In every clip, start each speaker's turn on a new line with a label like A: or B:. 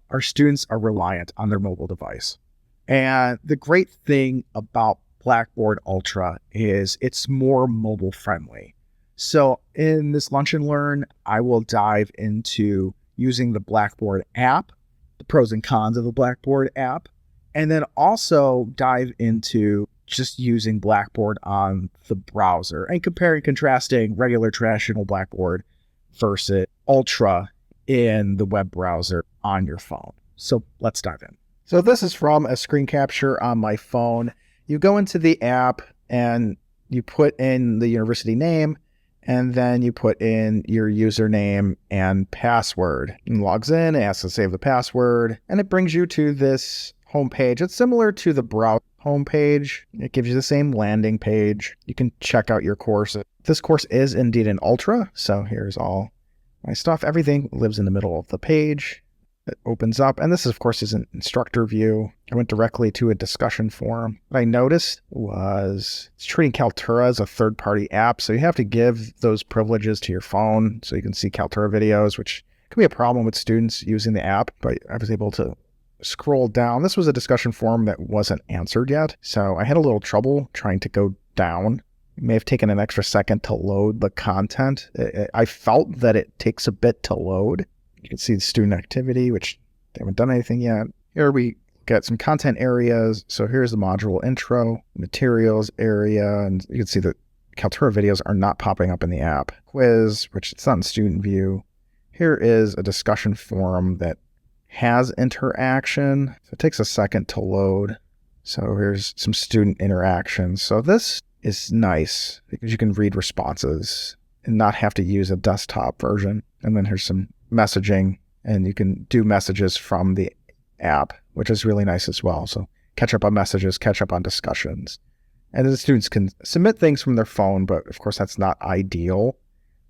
A: our students are reliant on their mobile device. And the great thing about Blackboard Ultra is it's more mobile friendly. So in this Lunch and Learn, I will dive into using the Blackboard app, the pros and cons of the Blackboard app, and then also dive into just using Blackboard on the browser and comparing, contrasting regular traditional Blackboard versus Ultra in the web browser on your phone. So let's dive in. So this is from a screen capture on my phone. You go into the app and you put in the university name, and then you put in your username and password. It logs in, it asks to save the password, and it brings you to this homepage. It's similar to the browser homepage. It gives you the same landing page. You can check out your course. This course is indeed an Ultra, so here's all my stuff. Everything lives in the middle of the page. It opens up, and this, of course, is an instructor view. I went directly to a discussion forum. What I noticed was it's treating Kaltura as a third-party app, so you have to give those privileges to your phone so you can see Kaltura videos, which can be a problem with students using the app, but I was able to scroll down. This was a discussion forum that wasn't answered yet, so I had a little trouble trying to go down. It may have taken an extra second to load the content. I felt that it takes a bit to load. You can see the student activity, which they haven't done anything yet. Here we get some content areas. So here's the module intro, materials area, and you can see that Kaltura videos are not popping up in the app. Quiz, which it's not in student view. Here is a discussion forum that has interaction. So it takes a second to load. So here's some student interactions. So this is nice because you can read responses and not have to use a desktop version. And then here's some messaging, and you can do messages from the app, which is really nice as well. So catch up on messages, catch up on discussions. And the students can submit things from their phone, but of course that's not ideal.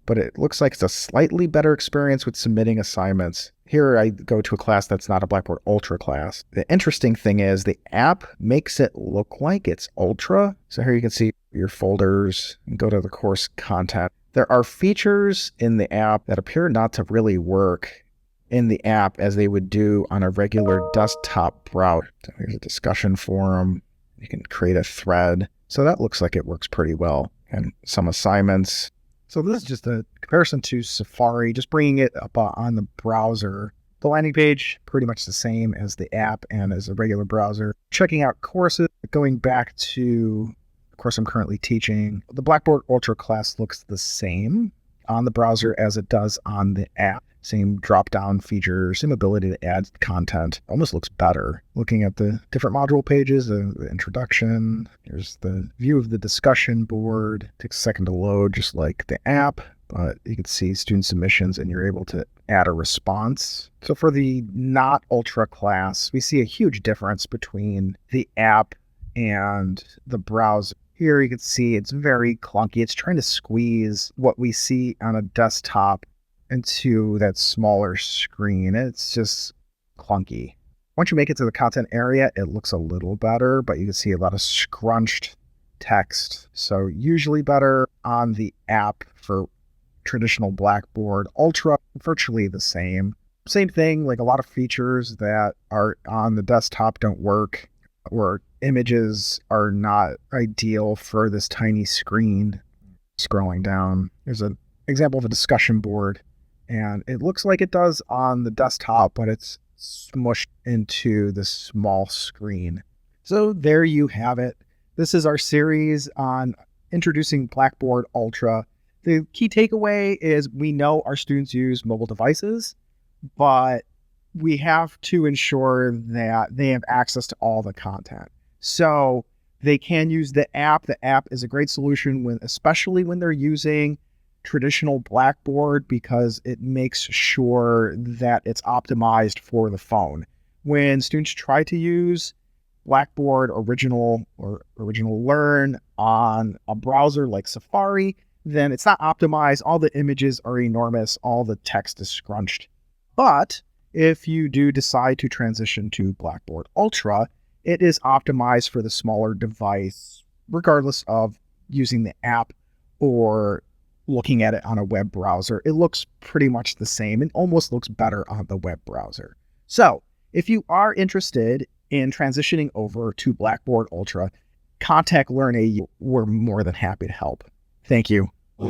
A: But it looks like it's a slightly better experience with submitting assignments. Here I go to a class that's not a Blackboard Ultra class. The interesting thing is the app makes it look like it's Ultra. So here you can see your folders and go to the course content. There are features in the app that appear not to really work in the app as they would do on a regular desktop browser. So here's a discussion forum. You can create a thread. So that looks like it works pretty well. And some assignments. So this is just a comparison to Safari, just bringing it up on the browser. The landing page, pretty much the same as the app and as a regular browser. Checking out courses, going back to the course I'm currently teaching. The Blackboard Ultra class looks the same on the browser as it does on the app. Same drop-down features, same ability to add content. Almost looks better. Looking at the different module pages, the introduction, here's the view of the discussion board. Takes a second to load, just like the app, but you can see student submissions and you're able to add a response. So for the not Ultra class, we see a huge difference between the app and the browser. Here you can see it's very clunky. It's trying to squeeze what we see on a desktop into that smaller screen. It's just clunky. Once you make it to the content area, it looks a little better, but you can see a lot of scrunched text. So usually better on the app for traditional Blackboard Ultra, virtually the same. Same thing, like a lot of features that are on the desktop don't work, or images are not ideal for this tiny screen. Scrolling down, there's an example of a discussion board. And it looks like it does on the desktop, but it's smushed into the small screen. So there you have it. This is our series on introducing Blackboard Ultra. The key takeaway is we know our students use mobile devices, but we have to ensure that they have access to all the content. So they can use the app. The app is a great solution, especially when they're using traditional Blackboard, because it makes sure that it's optimized for the phone. When students try to use Blackboard Original or Original Learn on a browser like Safari, then it's not optimized. All the images are enormous. All the text is scrunched. But if you do decide to transition to Blackboard Ultra, it is optimized for the smaller device, regardless of using the app or looking at it on a web browser, it looks pretty much the same and almost looks better on the web browser. So if you are interested in transitioning over to Blackboard Ultra, contact Learn AU. We're more than happy to help. Thank you.